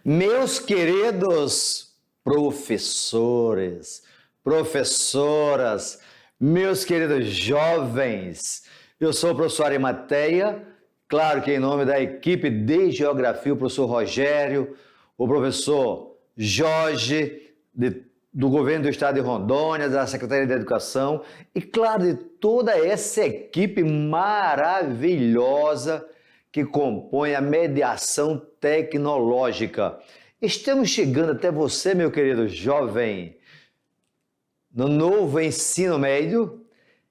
Meus queridos professores, professoras, meus queridos jovens, eu sou o professor Arimateia, claro que em nome da equipe de Geografia, o professor Rogério, o professor Jorge, do Governo do Estado de Rondônia, da Secretaria de Educação e, claro, de toda essa equipe maravilhosa que compõe a mediação tecnológica. Estamos chegando até você, meu querido jovem, no novo ensino médio,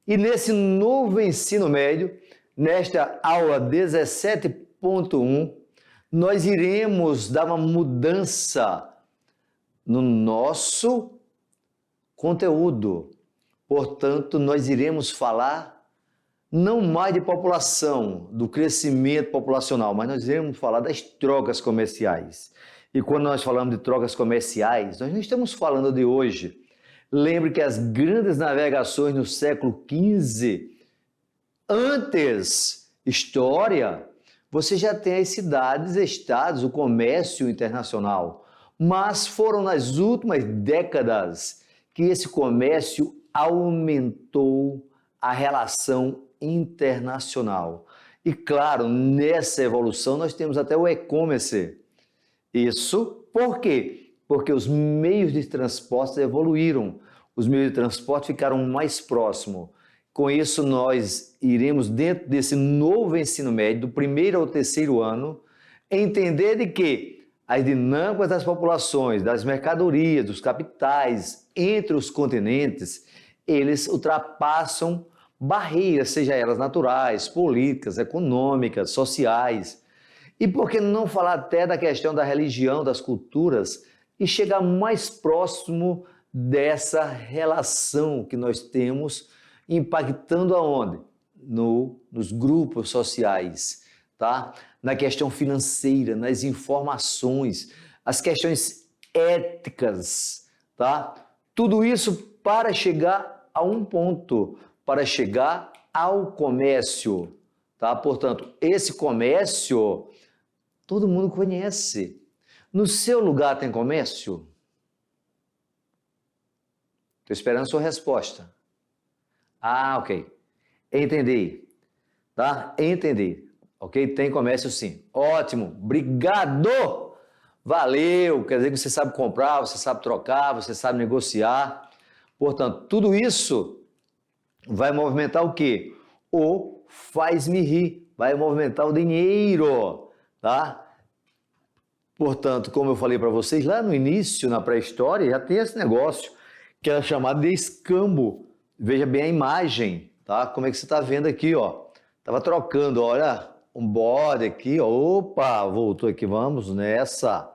e nesse novo ensino médio, nesta aula 17.1, nós iremos dar uma mudança no nosso conteúdo. Portanto, nós iremos falar não mais de população, do crescimento populacional, mas nós iremos falar das trocas comerciais. E quando nós falamos de trocas comerciais, nós não estamos falando de hoje. Lembre que as grandes navegações no século XV, antes história, você já tem as cidades, estados, o comércio internacional. Mas foram nas últimas décadas que esse comércio aumentou a relação internacional. E claro, nessa evolução nós temos até o e-commerce. Isso por quê? Porque os meios de transporte evoluíram, os meios de transporte ficaram mais próximos. Com isso, nós iremos, dentro desse novo ensino médio, do primeiro ao terceiro ano, entender de que as dinâmicas das populações, das mercadorias, dos capitais, entre os continentes, eles ultrapassam barreiras, seja elas naturais, políticas, econômicas, sociais. E por que não falar até da questão da religião, das culturas, e chegar mais próximo dessa relação que nós temos, impactando aonde? Nos grupos sociais, tá? Na questão financeira, nas informações, as questões éticas, tá? Tudo isso para chegar a um ponto, para chegar ao comércio, tá? Portanto, esse comércio todo mundo conhece. No seu lugar tem comércio? Estou esperando a sua resposta. Ah, ok. Entendi. Tá? Entendi. Ok? Tem comércio sim. Ótimo. Obrigado. Valeu. Quer dizer que você sabe comprar, você sabe trocar, você sabe negociar. Portanto, tudo isso vai movimentar o quê? O faz-me rir. Vai movimentar o dinheiro. Tá? Portanto, como eu falei para vocês, lá no início, na pré-história, já tem esse negócio que era chamado de escambo. Veja bem a imagem, tá? Como é que você está vendo aqui, ó. Tava trocando, olha, um bode aqui, ó. Opa, voltou aqui, vamos nessa,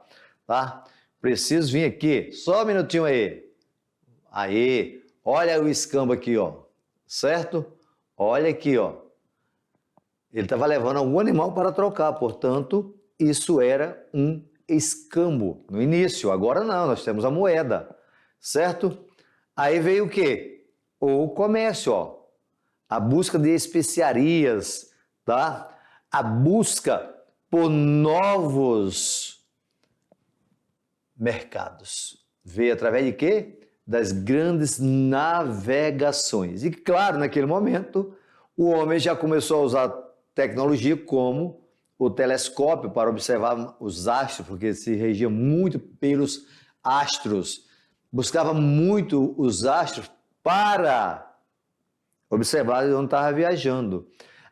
tá? Preciso vir aqui, só um minutinho aí. Aí, olha o escambo aqui, ó, certo? Olha aqui, ó. Ele estava levando algum animal para trocar, portanto, isso era um escambo no início. Agora não, nós temos a moeda, certo? Aí veio o quê? O comércio, ó. A busca de especiarias, tá? A busca por novos mercados. Veio através de quê? Das grandes navegações. E claro, naquele momento, o homem já começou a usar tecnologia como o telescópio para observar os astros, porque se regia muito pelos astros. Buscava muito os astros para observar onde estava viajando.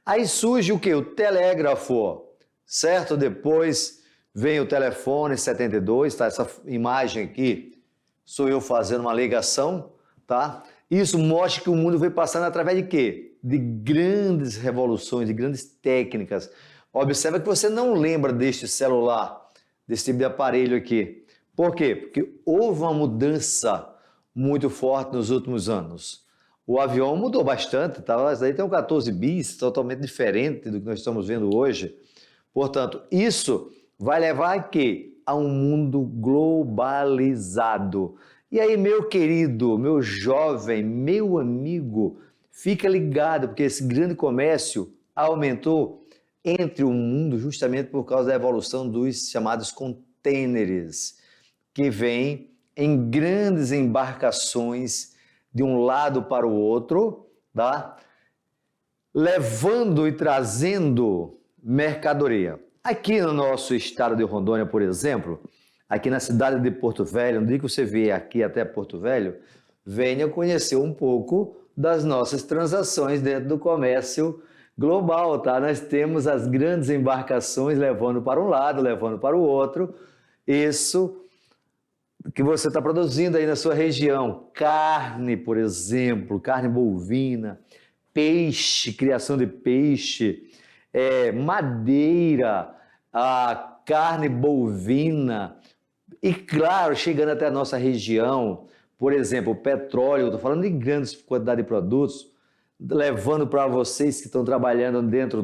Aí surge o quê? O telégrafo, certo? Depois vem o telefone 72, tá? Essa imagem aqui sou eu fazendo uma ligação, tá? Isso mostra que o mundo foi passando através de quê? De grandes revoluções, de grandes técnicas. Observa que você não lembra deste celular, desse tipo de aparelho aqui. Por quê? Porque houve uma mudança muito forte nos últimos anos. O avião mudou bastante, tá? Isso aí tem um 14 bis, totalmente diferente do que nós estamos vendo hoje. Portanto, isso vai levar a quê? A um mundo globalizado. E aí, meu querido, meu jovem, meu amigo, fica ligado, porque esse grande comércio aumentou entre o mundo justamente por causa da evolução dos chamados contêineres que vêm em grandes embarcações de um lado para o outro, tá? Levando e trazendo mercadoria. Aqui no nosso estado de Rondônia, por exemplo, aqui na cidade de Porto Velho, no dia que você vier aqui até Porto Velho, venha conhecer um pouco das nossas transações dentro do comércio global, tá? Nós temos as grandes embarcações levando para um lado, levando para o outro. Isso que você está produzindo aí na sua região. Carne, por exemplo, carne bovina, peixe, criação de peixe, madeira, a carne bovina. E claro, chegando até a nossa região, por exemplo, o petróleo, estou falando de grandes quantidades de produtos, levando para vocês que estão trabalhando dentro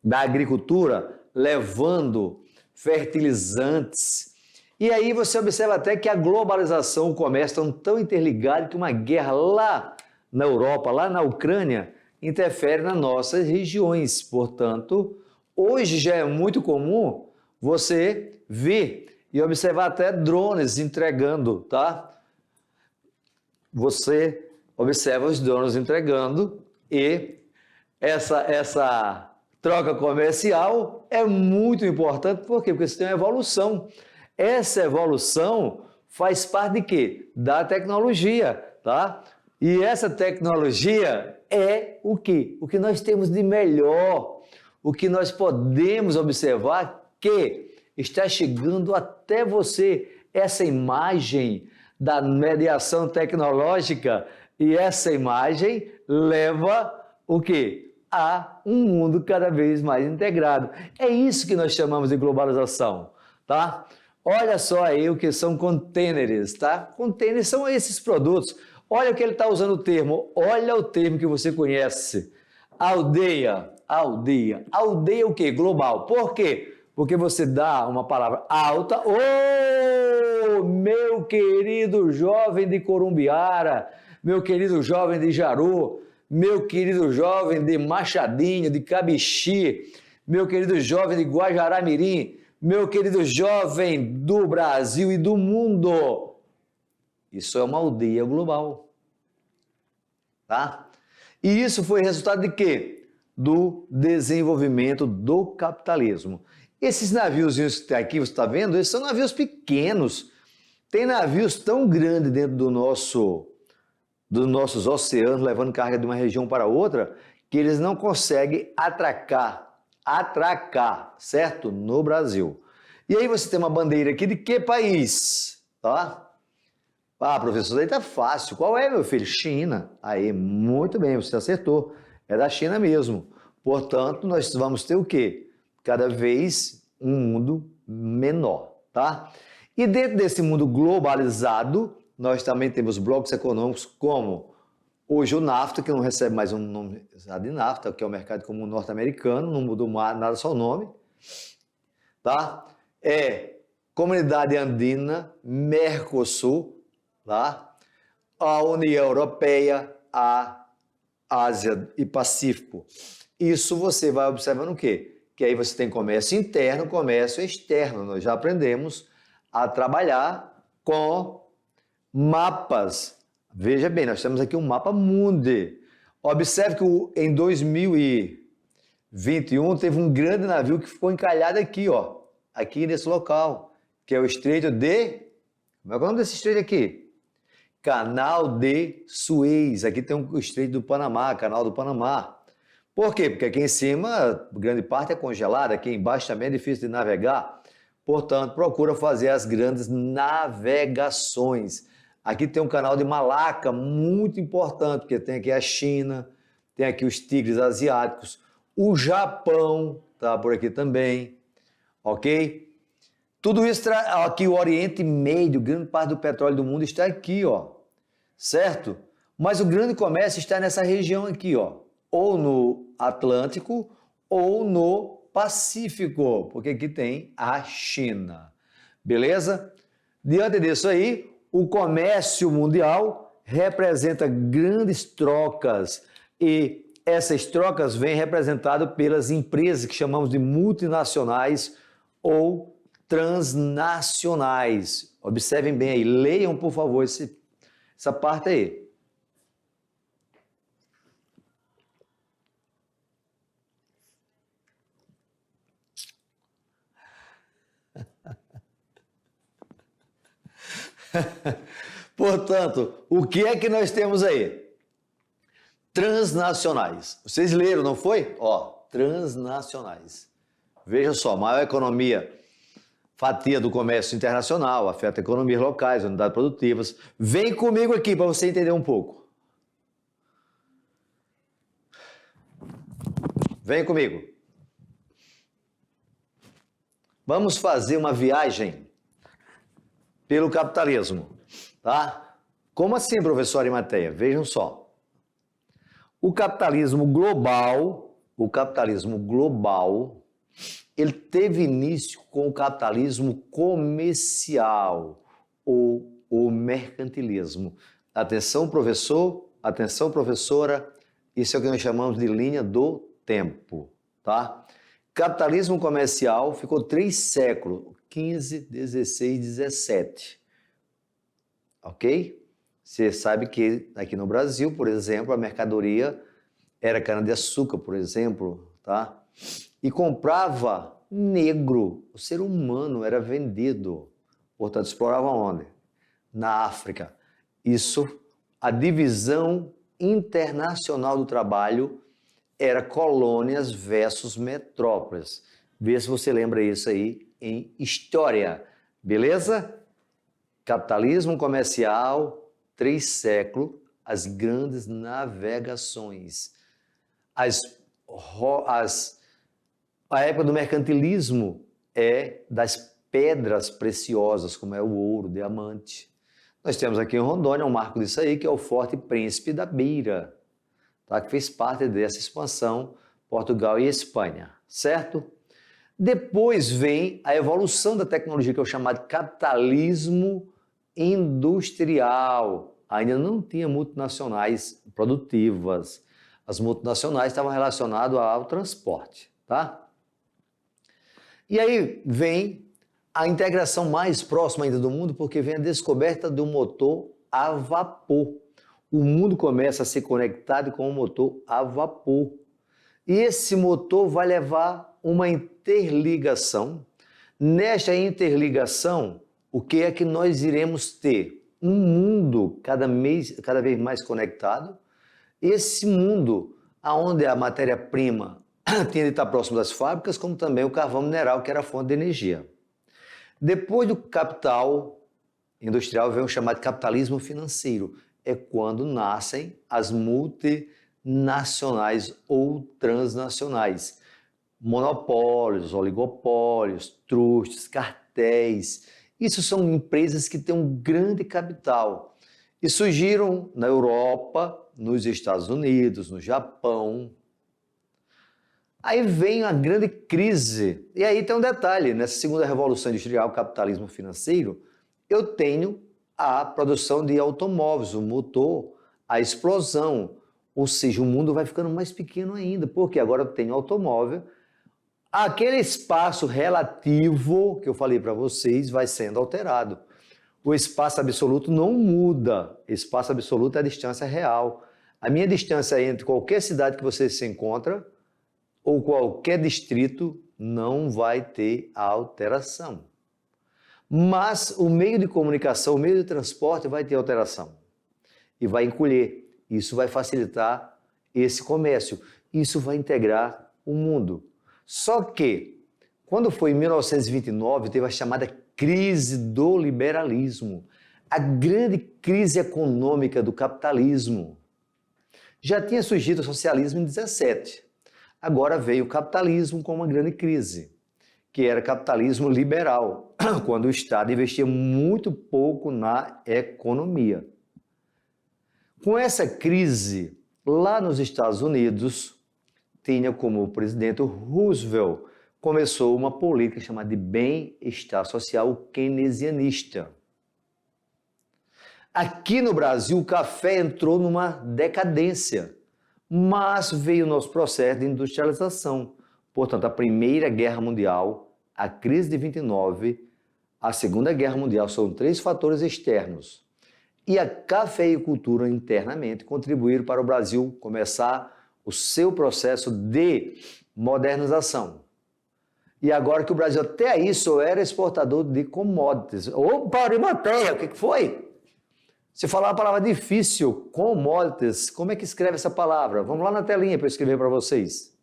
da agricultura, levando fertilizantes. E aí você observa até que a globalização, o comércio estão tão interligados que uma guerra lá na Europa, lá na Ucrânia, interfere nas nossas regiões. Portanto, hoje já é muito comum você ver e observar até drones entregando, tá? Você observa os drones entregando e essa troca comercial é muito importante. Por quê? Porque você tem uma evolução. Essa evolução faz parte de quê? Da tecnologia, tá? E essa tecnologia é o quê? O que nós temos de melhor, o que nós podemos observar que está chegando até você, essa imagem da mediação tecnológica, e essa imagem leva o quê? A um mundo cada vez mais integrado. É isso que nós chamamos de globalização, tá? Olha só aí o que são contêineres, tá? Contêineres são esses produtos. Olha o que ele está usando o termo, olha o termo que você conhece. Aldeia, aldeia. Aldeia o quê? Global. Por quê? Porque você dá uma palavra alta. Ô, meu querido jovem de Corumbiara, meu querido jovem de Jaru, meu querido jovem de Machadinho, de Cabixi, meu querido jovem de Guajará-Mirim, meu querido jovem do Brasil e do mundo. Isso é uma aldeia global, tá? E isso foi resultado de quê? Do desenvolvimento do capitalismo. Esses naviozinhos que tem aqui, você está vendo? Esses são navios pequenos. Tem navios tão grandes dentro dos nossos oceanos, levando carga de uma região para outra, que eles não conseguem atracar, certo? No Brasil. E aí você tem uma bandeira aqui de que país? Tá? Ah, professor, daí tá fácil. Qual é, meu filho? China. Aí, muito bem, você acertou. É da China mesmo. Portanto, nós vamos ter o quê? Cada vez um mundo menor, tá? E dentro desse mundo globalizado, nós também temos blocos econômicos como hoje o NAFTA, que não recebe mais um nome de NAFTA, que é o mercado comum norte-americano, não mudou nada, só o nome, tá? Comunidade Andina, Mercosul, tá? A União Europeia, a Ásia e Pacífico. Isso você vai observando o quê? Que aí você tem comércio interno, comércio externo. Nós já aprendemos a trabalhar com mapas. Veja bem, nós temos aqui um mapa mundi. Observe que em 2021 teve um grande navio que ficou encalhado aqui, ó, aqui nesse local, que é o Estreito de... Como é o nome desse estreito aqui? Canal de Suez. Aqui tem o Estreito do Panamá, Canal do Panamá. Por quê? Porque aqui em cima, grande parte é congelada, aqui embaixo também é difícil de navegar. Portanto, procura fazer as grandes navegações. Aqui tem um canal de Malaca, muito importante, porque tem aqui a China, tem aqui os tigres asiáticos, o Japão está por aqui também, ok? Tudo isso, aqui o Oriente Médio, grande parte do petróleo do mundo está aqui, ó, certo? Mas o grande comércio está nessa região aqui, ó, ou no Atlântico ou no Pacífico, porque aqui tem a China, beleza? Diante disso aí, o comércio mundial representa grandes trocas e essas trocas vêm representadas pelas empresas que chamamos de multinacionais ou transnacionais. Observem bem aí, leiam, por favor, essa parte aí. Portanto, o que é que nós temos aí? Transnacionais. Vocês leram, não foi? Ó, transnacionais. Veja só, maior economia, fatia do comércio internacional, afeta economias locais, unidades produtivas. Vem comigo aqui para você entender um pouco. Vem comigo. Vamos fazer uma viagem pelo capitalismo, tá? Como assim, professor Arimateia? Vejam só. O capitalismo global, ele teve início com o capitalismo comercial ou o mercantilismo. Atenção, professor, atenção, professora, isso é o que nós chamamos de linha do tempo, tá? Capitalismo comercial ficou 3 séculos, 15, 16, 17, ok? Você sabe que aqui no Brasil, por exemplo, a mercadoria era cana-de-açúcar, por exemplo, tá? E comprava negro, o ser humano era vendido, portanto, explorava onde? Na África. Isso, a divisão internacional do trabalho era colônias versus metrópoles. Vê se você lembra isso aí em história, beleza? Capitalismo comercial, 3 séculos, as grandes navegações. A época do mercantilismo é das pedras preciosas, como é o ouro, diamante. Nós temos aqui em Rondônia um marco disso aí, que é o Forte Príncipe da Beira, tá? Que fez parte dessa expansão, Portugal e Espanha, certo? Depois vem a evolução da tecnologia, que é o chamado capitalismo industrial. Ainda não tinha multinacionais produtivas. As multinacionais estavam relacionadas ao transporte, tá? E aí vem a integração mais próxima ainda do mundo, porque vem a descoberta do motor a vapor. O mundo começa a ser conectado com o motor a vapor. E esse motor vai levar uma interligação. Nesta interligação, o que é que nós iremos ter? Um mundo cada vez mais conectado. Esse mundo, onde a matéria-prima tinha de estar próximo das fábricas, como também o carvão mineral, que era a fonte de energia. Depois do capital industrial, vem o chamado capitalismo financeiro. É quando nascem as multinacionais ou transnacionais. Monopólios, oligopólios, trustes, cartéis. Isso são empresas que têm um grande capital e surgiram na Europa, nos Estados Unidos, no Japão. Aí vem a grande crise. E aí tem um detalhe, nessa segunda revolução industrial, capitalismo financeiro, eu tenho a produção de automóveis, o motor, a explosão. Ou seja, o mundo vai ficando mais pequeno ainda, porque agora eu tenho automóvel. Aquele espaço relativo que eu falei para vocês vai sendo alterado. O espaço absoluto não muda. Espaço absoluto é a distância real. A minha distância entre qualquer cidade que você se encontra ou qualquer distrito não vai ter alteração. Mas o meio de comunicação, o meio de transporte vai ter alteração e vai encolher. Isso vai facilitar esse comércio. Isso vai integrar o mundo. Só que, quando foi em 1929, teve a chamada crise do liberalismo, a grande crise econômica do capitalismo. Já tinha surgido o socialismo em 17. Agora veio o capitalismo com uma grande crise, que era capitalismo liberal, quando o Estado investia muito pouco na economia. Com essa crise, lá nos Estados Unidos, tinha como presidente Roosevelt, começou uma política chamada de bem-estar social keynesianista. Aqui no Brasil, o café entrou numa decadência, mas veio o nosso processo de industrialização. Portanto, a Primeira Guerra Mundial a crise de 29, a Segunda Guerra Mundial são 3 fatores externos. E a cafeicultura internamente contribuíram para o Brasil começar o seu processo de modernização. E agora que o Brasil até aí só era exportador de commodities. Opa, Arimateia, o que foi? Se falar uma palavra difícil, commodities, como é que escreve essa palavra? Vamos lá na telinha para eu escrever para vocês.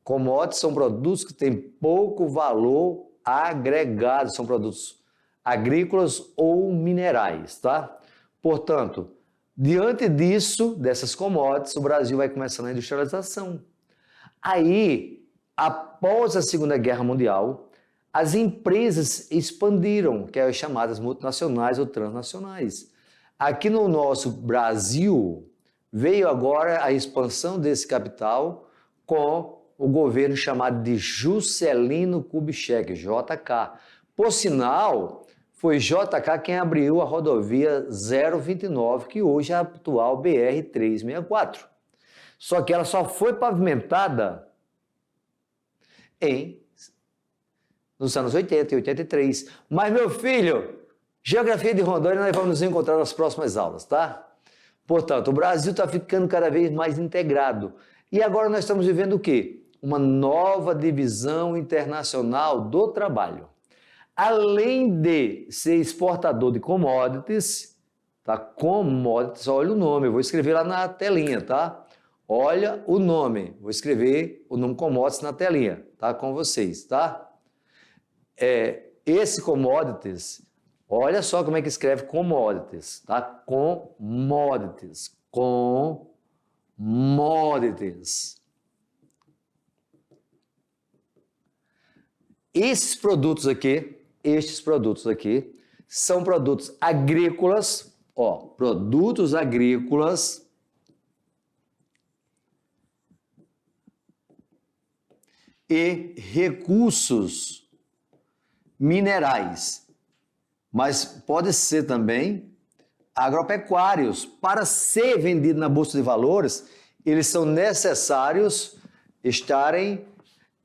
Commodities são produtos que têm pouco valor agregado, são produtos agrícolas ou minerais, tá? Portanto, diante disso, dessas commodities, o Brasil vai começando a industrialização. Aí, após a Segunda Guerra Mundial, as empresas expandiram, que é as chamadas multinacionais ou transnacionais. Aqui no nosso Brasil, veio agora a expansão desse capital com o governo chamado de Juscelino Kubitschek, JK. Por sinal, foi JK quem abriu a rodovia 029, que hoje é a atual BR-364. Só que ela só foi pavimentada nos anos 80 e 83. Mas, meu filho, geografia de Rondônia nós vamos nos encontrar nas próximas aulas, tá? Portanto, o Brasil está ficando cada vez mais integrado. E agora nós estamos vivendo o quê? Uma nova divisão internacional do trabalho. Além de ser exportador de commodities, tá? Commodities, olha o nome, eu vou escrever lá na telinha, tá? Olha o nome, vou escrever o nome commodities na telinha, tá? Com vocês, tá? Esse commodities, olha só como é que escreve commodities, tá? Commodities, commodities. Estes produtos aqui são produtos agrícolas, produtos agrícolas e recursos minerais, mas pode ser também agropecuários. Para ser vendido na Bolsa de Valores, eles são necessários estarem,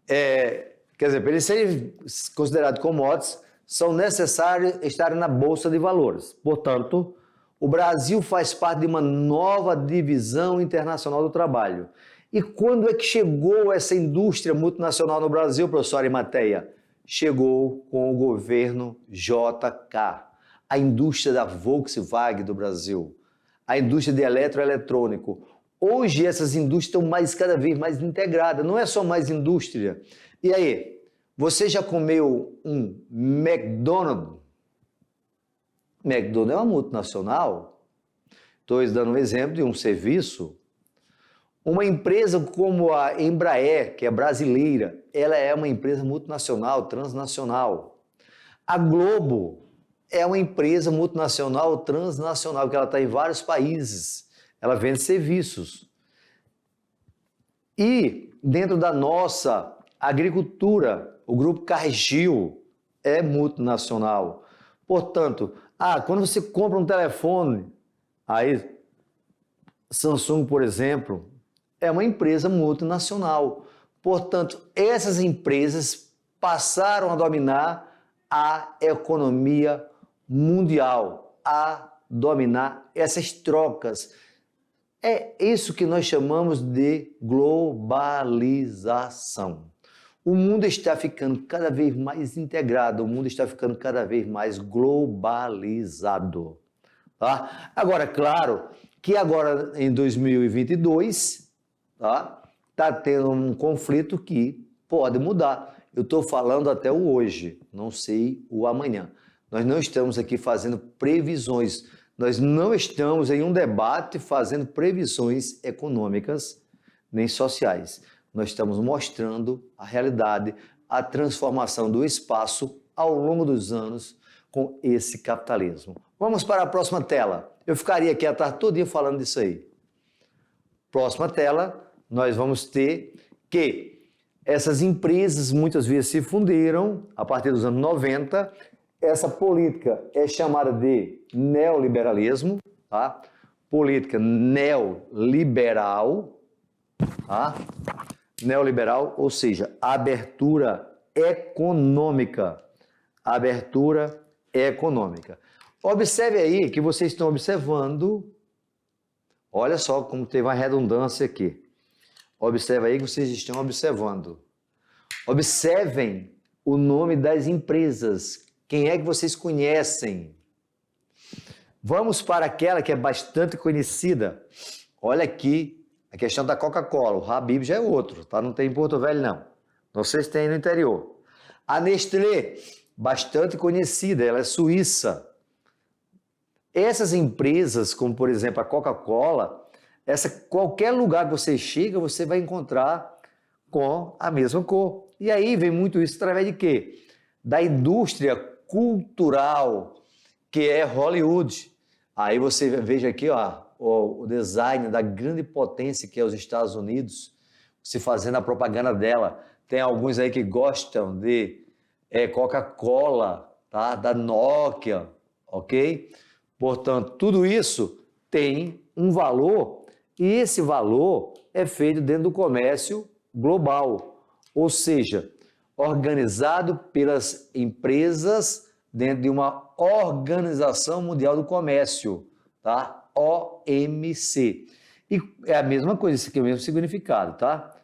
para eles serem considerados commodities, são necessários estarem na Bolsa de Valores. Portanto, o Brasil faz parte de uma nova divisão internacional do trabalho. E quando é que chegou essa indústria multinacional no Brasil, professor Arimateia? Chegou com o governo JK, a indústria da Volkswagen do Brasil, a indústria de eletroeletrônico. Hoje essas indústrias estão cada vez mais integradas, não é só mais indústria. E aí, você já comeu um McDonald's? McDonald's é uma multinacional? Estou dando um exemplo de um serviço. Uma empresa como a Embraer, que é brasileira, ela é uma empresa multinacional, transnacional. A Globo é uma empresa multinacional, transnacional, que ela está em vários países. Ela vende serviços. E dentro da nossa agricultura, o grupo Cargill é multinacional. Portanto, quando você compra um telefone, aí Samsung, por exemplo, é uma empresa multinacional. Portanto, essas empresas passaram a dominar a economia mundial, a dominar essas trocas. É isso que nós chamamos de globalização. O mundo está ficando cada vez mais integrado, o mundo está ficando cada vez mais globalizado. Tá? Agora, claro que agora em 2022, está tendo um conflito que pode mudar. Eu estou falando até o hoje, não sei o amanhã. Nós não estamos aqui fazendo previsões, nós não estamos em um debate fazendo previsões econômicas nem sociais. Nós estamos mostrando a realidade, a transformação do espaço ao longo dos anos com esse capitalismo. Vamos para a próxima tela. Eu ficaria aqui a tarde todinha falando disso aí. Próxima tela, nós vamos ter que essas empresas muitas vezes se fundiram a partir dos anos 90. Essa política é chamada de neoliberalismo, política neoliberal. neoliberal, ou seja, abertura econômica. Abertura econômica. Observe aí que vocês estão observando, olha só como teve uma redundância aqui. Observe aí que vocês estão observando. Observem o nome das empresas. Quem é que vocês conhecem? Vamos para aquela que é bastante conhecida. Olha aqui a questão da Coca-Cola. O Habib já é outro, tá? Não tem em Porto Velho, não. Vocês têm no interior. A Nestlé, bastante conhecida, ela é suíça. Essas empresas, como por exemplo a Coca-Cola, qualquer lugar que você chega, você vai encontrar com a mesma cor. E aí vem muito isso através de quê? Da indústria cultural, que é Hollywood. Aí você veja aqui, ó, o design da grande potência que é os Estados Unidos, se fazendo a propaganda dela. Tem alguns aí que gostam de Coca-Cola, tá? Da Nokia, ok? Portanto, tudo isso tem um valor e esse valor é feito dentro do comércio global, ou seja, organizado pelas empresas dentro de uma Organização Mundial do Comércio, tá? OMC. E é a mesma coisa, isso aqui é o mesmo significado, tá?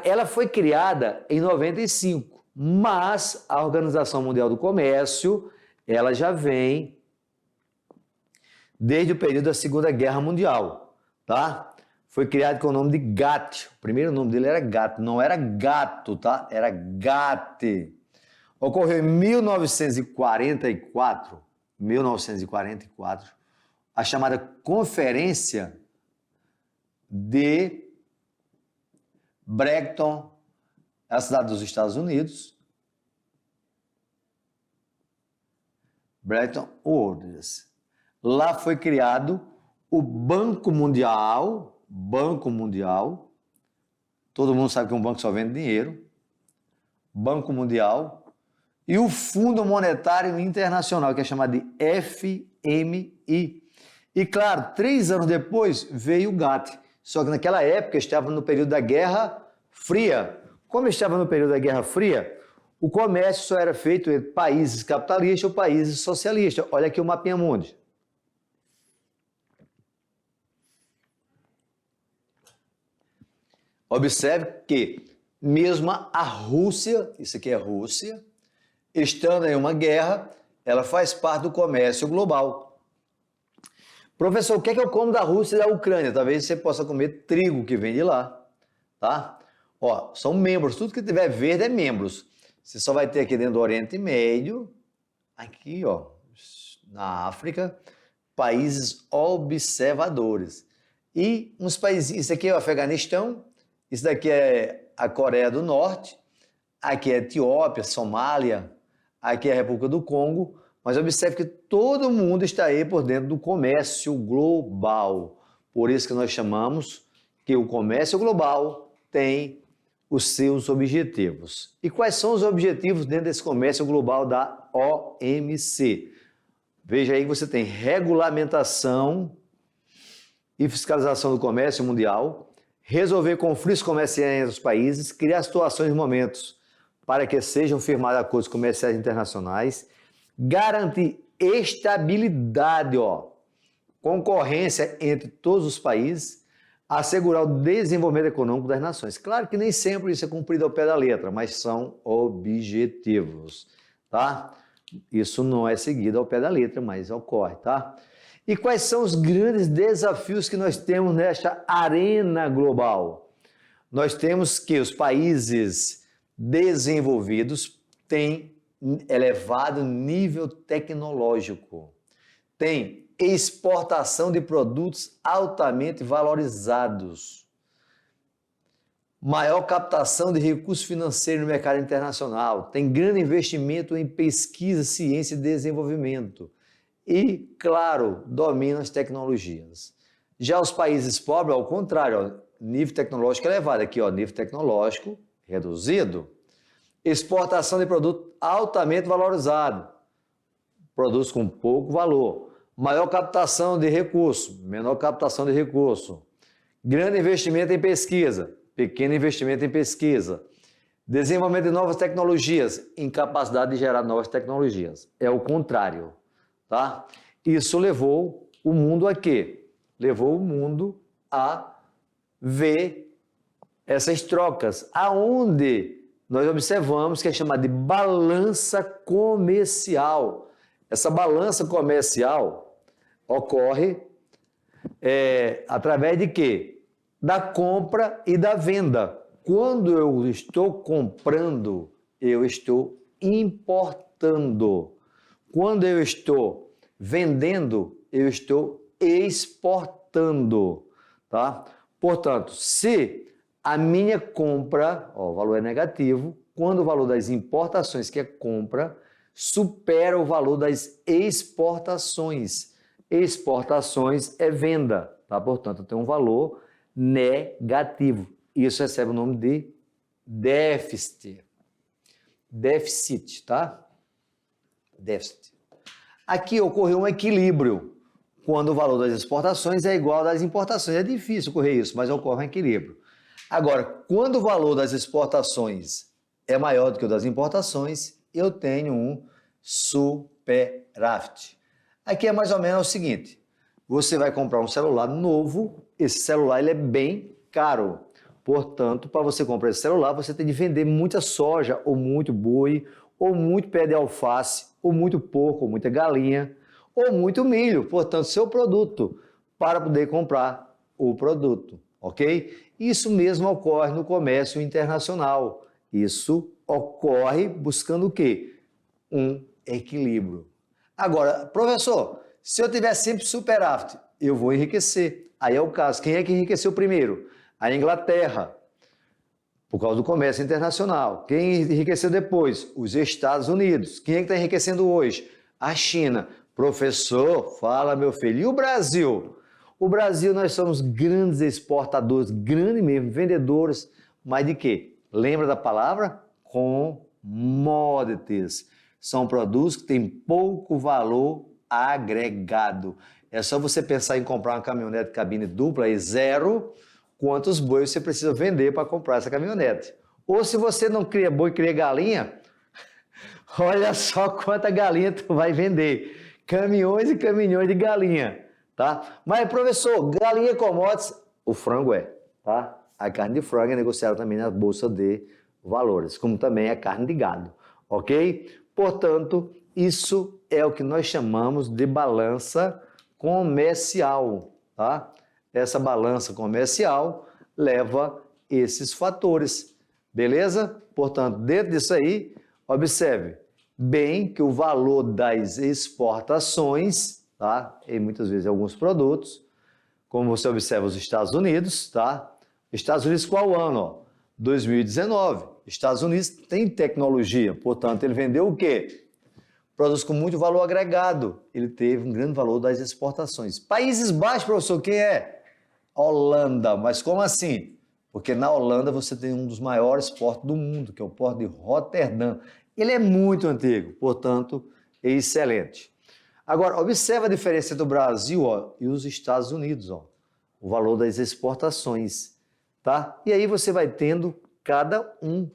Ela foi criada em 95, mas a Organização Mundial do Comércio, ela já vem desde o período da Segunda Guerra Mundial, tá? Foi criado com o nome de GATT. O primeiro nome dele era GATT, não era gato, tá? Era GATT. Ocorreu em 1944, a chamada Conferência de Bretton, a cidade dos Estados Unidos, Bretton Woods. Lá foi criado o Banco Mundial, todo mundo sabe que um banco só vende dinheiro, Banco Mundial, e o Fundo Monetário Internacional, que é chamado de FMI. E claro, 3 anos depois veio o GATT, só que naquela época estava no período da Guerra Fria. Como estava no período da Guerra Fria, o comércio só era feito entre países capitalistas ou países socialistas. Olha aqui o mapinha mundi. Observe que mesmo a Rússia, isso aqui é Rússia, estando em uma guerra, ela faz parte do comércio global. Professor, o que é que eu como da Rússia e da Ucrânia? Talvez você possa comer trigo que vem de lá, tá? Ó, são membros, tudo que tiver verde é membros. Você só vai ter aqui dentro do Oriente Médio, aqui, ó, na África, países observadores. E uns países, isso aqui é o Afeganistão, isso daqui é a Coreia do Norte, aqui é a Etiópia, Somália, aqui é a República do Congo, mas observe que todo mundo está aí por dentro do comércio global. Por isso que nós chamamos que o comércio global tem os seus objetivos. E quais são os objetivos dentro desse comércio global da OMC? Veja aí que você tem regulamentação e fiscalização do comércio mundial, resolver conflitos comerciais entre os países, criar situações e momentos para que sejam firmados acordos comerciais internacionais, garantir estabilidade, concorrência entre todos os países, assegurar o desenvolvimento econômico das nações. Claro que nem sempre isso é cumprido ao pé da letra, mas são objetivos, tá? Isso não é seguido ao pé da letra, mas ocorre, tá? E quais são os grandes desafios que nós temos nesta arena global? Nós temos que os países desenvolvidos têm elevado nível tecnológico, têm exportação de produtos altamente valorizados, maior captação de recursos financeiros no mercado internacional, tem grande investimento em pesquisa, ciência e desenvolvimento e, claro, dominam as tecnologias. Já os países pobres, ao contrário, nível tecnológico elevado, aqui, nível tecnológico reduzido, exportação de produto altamente valorizado, produtos com pouco valor, maior captação de recurso, menor captação de recurso, grande investimento em pesquisa, pequeno investimento em pesquisa. Desenvolvimento de novas tecnologias, incapacidade de gerar novas tecnologias. É o contrário, tá? Isso levou o mundo a quê? Levou o mundo a ver essas trocas, aonde nós observamos que é chamada de balança comercial. Essa balança comercial ocorre através de quê? Da compra e da venda. Quando eu estou comprando, eu estou importando. Quando eu estou vendendo, eu estou exportando, tá? Portanto, se a minha compra, o valor é negativo, quando o valor das importações, que é compra, supera o valor das exportações. Exportações é venda, tá? Portanto, tem um valor negativo. Isso recebe o nome de déficit. Déficit, tá? Déficit. Aqui ocorreu um equilíbrio, quando o valor das exportações é igual ao das importações. É difícil ocorrer isso, mas ocorre um equilíbrio. Agora, quando o valor das exportações é maior do que o das importações, eu tenho um superávit. Aqui é mais ou menos o seguinte, você vai comprar um celular novo, esse celular ele é bem caro. Portanto, para você comprar esse celular, você tem de vender muita soja, ou muito boi, ou muito pé de alface, ou muito porco, ou muita galinha, ou muito milho, portanto, seu produto, para poder comprar o produto, ok? Isso mesmo ocorre no comércio internacional. Isso ocorre buscando o quê? Um equilíbrio. Agora, professor, se eu tiver sempre superávit, eu vou enriquecer. Aí é o caso. Quem é que enriqueceu primeiro? A Inglaterra, por causa do comércio internacional. Quem enriqueceu depois? Os Estados Unidos. Quem é que está enriquecendo hoje? A China. Professor, fala meu filho. E o Brasil? O Brasil, nós somos grandes exportadores, grandes mesmo, vendedores, mas de quê? Lembra da palavra? Commodities. São produtos que têm pouco valor agregado. É só você pensar em comprar uma caminhonete de cabine dupla e zero, quantos bois você precisa vender para comprar essa caminhonete. Ou se você não cria boi, cria galinha, olha só quanta galinha tu vai vender. Caminhões e caminhões de galinha, tá? Mas, professor, galinha commodities, o frango é, tá? A carne de frango é negociada também na Bolsa de Valores, como também a carne de gado, ok? Portanto, isso é o que nós chamamos de balança comercial, tá? Essa balança comercial leva esses fatores, beleza? Portanto, dentro disso aí, observe bem que o valor das exportações, tá? E muitas vezes alguns produtos, como você observa os Estados Unidos, tá? Estados Unidos qual ano? Ó? 2019. Estados Unidos tem tecnologia, portanto, ele vendeu o quê? Produtos com muito valor agregado. Ele teve um grande valor das exportações. Países Baixos, professor, quem é? Holanda. Mas como assim? Porque na Holanda você tem um dos maiores portos do mundo, que é o porto de Roterdã. Ele é muito antigo, portanto, é excelente. Agora, observa a diferença entre o Brasil, ó, e os Estados Unidos, ó, o valor das exportações, tá? E aí você vai tendo cada um.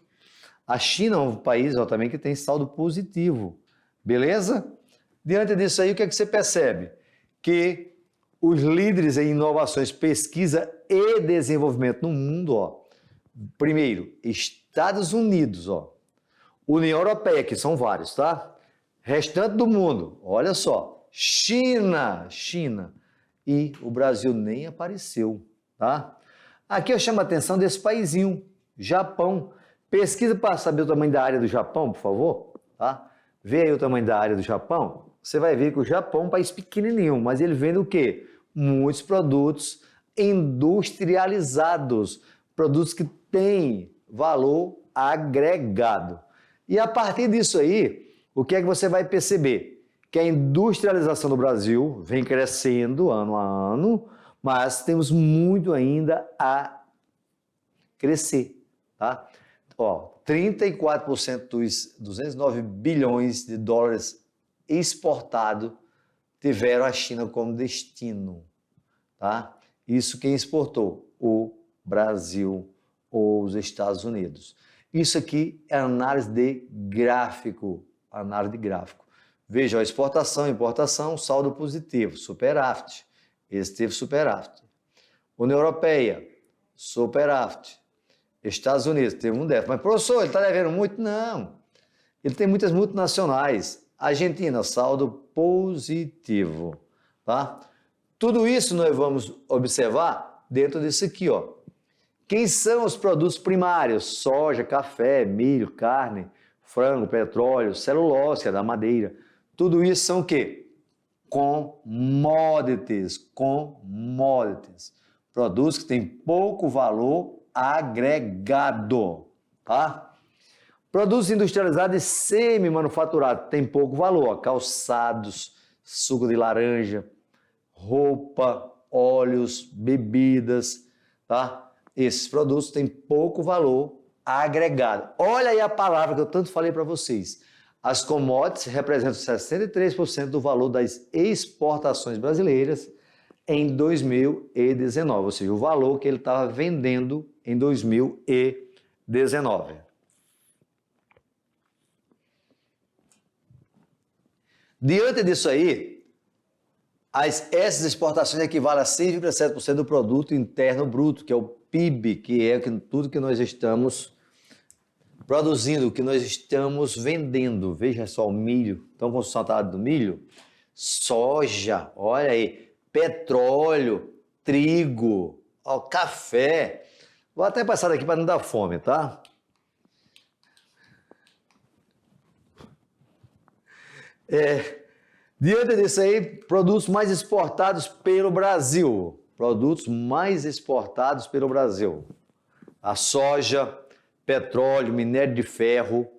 A China é um país, ó, também que tem saldo positivo, beleza? Diante disso aí, o que é que você percebe? Que os líderes em inovações, pesquisa e desenvolvimento no mundo, ó, primeiro, Estados Unidos, ó, União Europeia, que são vários, tá? Restante do mundo, olha só, China, e o Brasil nem apareceu, tá? Aqui eu chamo a atenção desse paizinho, Japão. Pesquisa para saber o tamanho da área do Japão, por favor, tá? Vê aí o tamanho da área do Japão, você vai ver que o Japão é um país pequenininho, mas ele vende o quê? Muitos produtos industrializados, produtos que têm valor agregado. E a partir disso aí, o que é que você vai perceber? Que a industrialização do Brasil vem crescendo ano a ano, mas temos muito ainda a crescer, tá? Ó, 34% dos 209 bilhões de dólares exportados tiveram a China como destino, tá? Isso quem exportou? O Brasil, os Estados Unidos. Isso aqui é análise de gráfico. Análise de gráfico. Veja, exportação, importação, saldo positivo, superávit. Esse teve superávit. União Europeia, superávit. Estados Unidos, teve um déficit. Mas, professor, ele está devendo muito? Não. Ele tem muitas multinacionais. Argentina, saldo positivo. Tá? Tudo isso nós vamos observar dentro disso aqui, ó. Quem são os produtos primários? Soja, café, milho, carne, frango, petróleo, celulose, que é da madeira. Tudo isso são o quê? Commodities. Commodities. Produtos que têm pouco valor agregado. Tá? Produtos industrializados e semi-manufaturados têm pouco valor. Calçados, suco de laranja, roupa, óleos, bebidas, tá? Esses produtos têm pouco valor agregado. Olha aí a palavra que eu tanto falei para vocês. As commodities representam 63% do valor das exportações brasileiras em 2019, ou seja, o valor que ele estava vendendo em 2019. Diante disso aí, essas exportações equivalem a 6,7% do produto interno bruto, que é o PIB, que é tudo que nós estamos produzindo, que nós estamos vendendo. Veja só o milho, estão com saudade do milho? Soja, olha aí, petróleo, trigo, ó, café. Vou até passar daqui para não dar fome, tá? Diante disso aí, produtos mais exportados pelo Brasil. Produtos mais exportados pelo Brasil. A soja, petróleo, minério de ferro.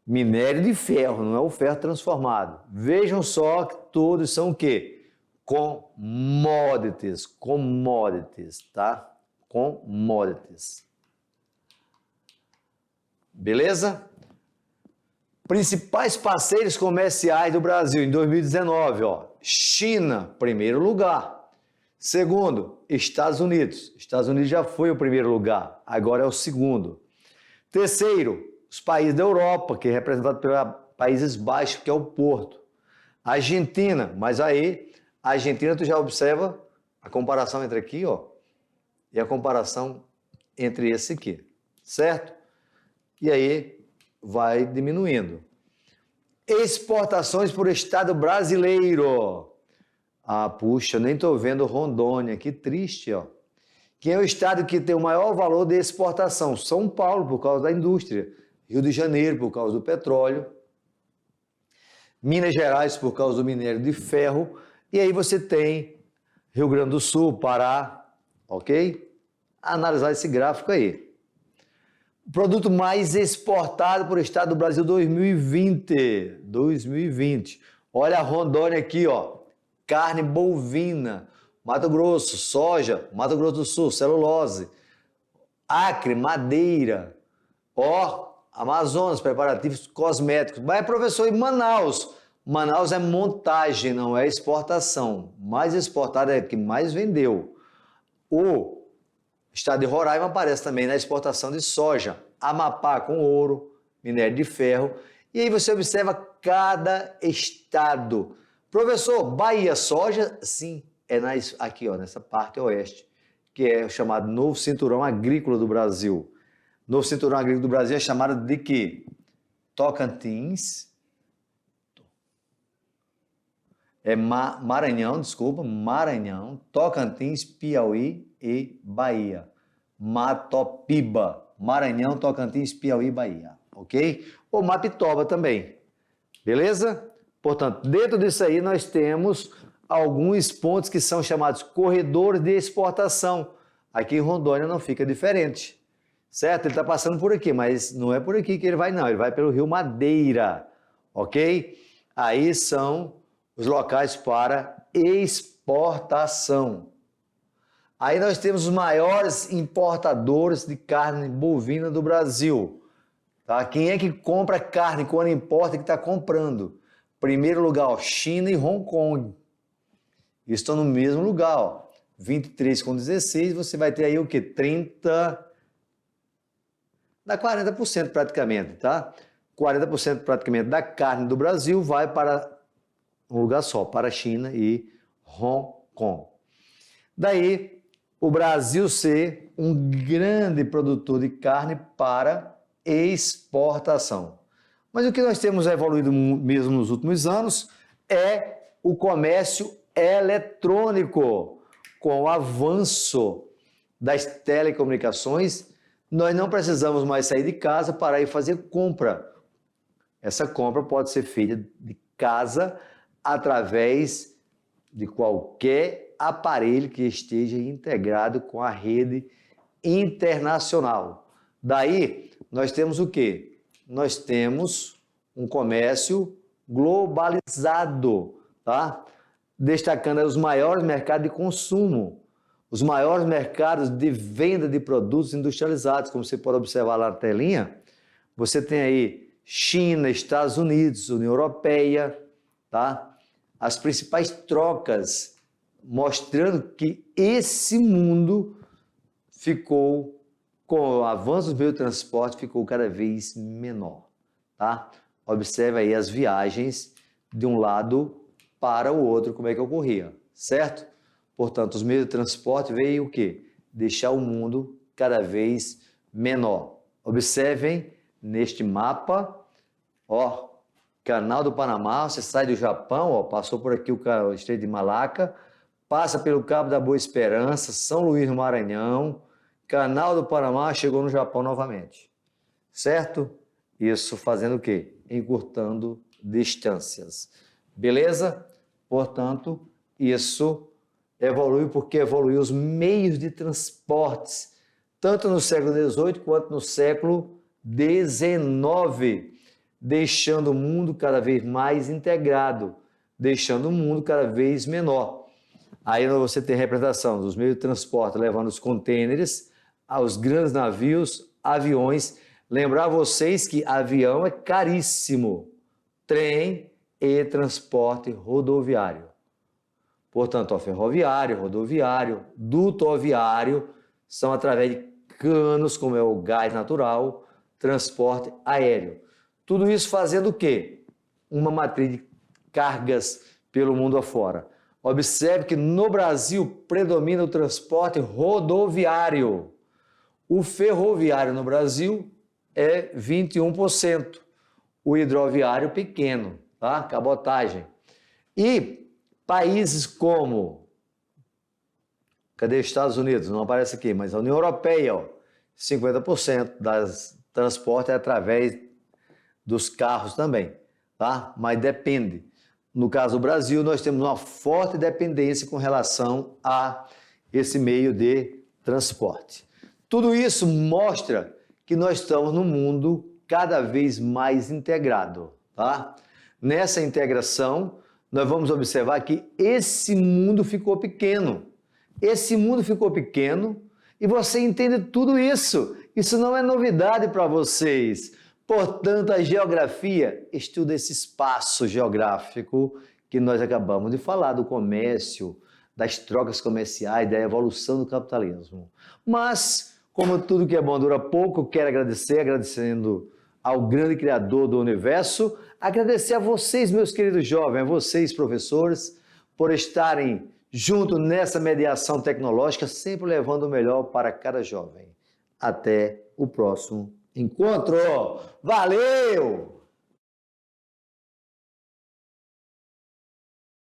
Minério de ferro, não é o ferro transformado. Vejam só que todos são o quê? Commodities. Commodities, tá? Commodities. Beleza? Principais parceiros comerciais do Brasil em 2019, ó. China, primeiro lugar. Segundo, Estados Unidos. Estados Unidos já foi o primeiro lugar, agora é o segundo. Terceiro, os países da Europa, que é representado pelos Países Baixos, que é o Porto. Argentina, mas aí, a Argentina tu já observa a comparação entre aqui, ó, e a comparação entre esse aqui, certo? E aí vai diminuindo. Exportações por estado brasileiro. Ah, puxa, nem estou vendo Rondônia, que triste, ó. Quem é o estado que tem o maior valor de exportação? São Paulo, por causa da indústria. Rio de Janeiro, por causa do petróleo. Minas Gerais, por causa do minério de ferro. E aí você tem Rio Grande do Sul, Pará, ok? Analisar esse gráfico aí. O produto mais exportado por estado do Brasil 2020. 2020. Olha a Rondônia aqui, ó. Carne bovina. Mato Grosso, soja. Mato Grosso do Sul, celulose. Acre, madeira. Ó, Amazonas, preparativos cosméticos. Mas, professor, e Manaus? Manaus é montagem, não é exportação. Mais exportado é o que mais vendeu. O estado de Roraima aparece também na exportação de soja. Amapá com ouro, minério de ferro. E aí você observa cada estado. Professor, Bahia, soja? Sim, é aqui, ó, nessa parte oeste, que é o chamado Novo Cinturão Agrícola do Brasil. Novo Cinturão Agrícola do Brasil é chamado de quê? Tocantins. Maranhão, Tocantins, Piauí e Bahia. Matopiba, Maranhão, Tocantins, Piauí e Bahia, ok? Ou Mapitoba também, beleza? Portanto, dentro disso aí nós temos alguns pontos que são chamados corredores de exportação. Aqui em Rondônia não fica diferente, certo? Ele está passando por aqui, mas não é por aqui que ele vai não, ele vai pelo Rio Madeira, ok? Aí são os locais para exportação. Aí nós temos os maiores importadores de carne bovina do Brasil. Tá? Quem é que compra carne quando importa que está comprando? Primeiro lugar, ó, China e Hong Kong. Estão no mesmo lugar, ó. 23 com 16, você vai ter aí o quê? 30 dá 40% praticamente, tá? 40% praticamente da carne do Brasil vai para um lugar só, para a China e Hong Kong. Daí, o Brasil ser um grande produtor de carne para exportação. Mas o que nós temos evoluído mesmo nos últimos anos é o comércio eletrônico. Com o avanço das telecomunicações, nós não precisamos mais sair de casa para ir fazer compra. Essa compra pode ser feita de casa através de qualquer aparelho que esteja integrado com a rede internacional. Daí, nós temos o quê? Nós temos um comércio globalizado, tá? Destacando os maiores mercados de consumo, os maiores mercados de venda de produtos industrializados, como você pode observar lá na telinha. Você tem aí China, Estados Unidos, União Europeia, tá? As principais trocas, mostrando que esse mundo ficou, com o avanço do meio de transporte, ficou cada vez menor, tá? Observe aí as viagens de um lado para o outro, como é que ocorria, certo? Portanto, os meios de transporte veio o quê? Deixar o mundo cada vez menor. Observem neste mapa, ó, Canal do Panamá, você sai do Japão, ó, passou por aqui o Estreito de Malaca, passa pelo Cabo da Boa Esperança, São Luís do Maranhão, Canal do Panamá, chegou no Japão novamente, certo? Isso fazendo o quê? Encurtando distâncias. Beleza? Portanto, isso evoluiu porque evoluiu os meios de transportes, tanto no século XVIII quanto no século XIX, deixando o mundo cada vez mais integrado, deixando o mundo cada vez menor. Aí você tem a representação dos meios de transporte levando os contêineres aos grandes navios, aviões. Lembrar vocês que avião é caríssimo, trem e transporte rodoviário. Portanto, ferroviário, rodoviário, dutoviário são através de canos, como é o gás natural, transporte aéreo. Tudo isso fazendo o quê? Uma matriz de cargas pelo mundo afora. Observe que no Brasil predomina o transporte rodoviário. O ferroviário no Brasil é 21%. O hidroviário pequeno, tá? Cabotagem. E países como, cadê os Estados Unidos? Não aparece aqui, mas a União Europeia, ó, 50% das transporte é através dos carros também, tá? Mas depende. No caso do Brasil, nós temos uma forte dependência com relação a esse meio de transporte. Tudo isso mostra que nós estamos num mundo cada vez mais integrado, tá? Nessa integração, nós vamos observar que esse mundo ficou pequeno. Esse mundo ficou pequeno e você entende tudo isso. Isso não é novidade para vocês. Portanto, a geografia estuda esse espaço geográfico que nós acabamos de falar, do comércio, das trocas comerciais, da evolução do capitalismo. Mas, como tudo que é bom dura pouco, quero agradecendo ao grande Criador do Universo, agradecer a vocês, meus queridos jovens, a vocês, professores, por estarem junto nessa mediação tecnológica, sempre levando o melhor para cada jovem. Até o próximo encontro. Valeu!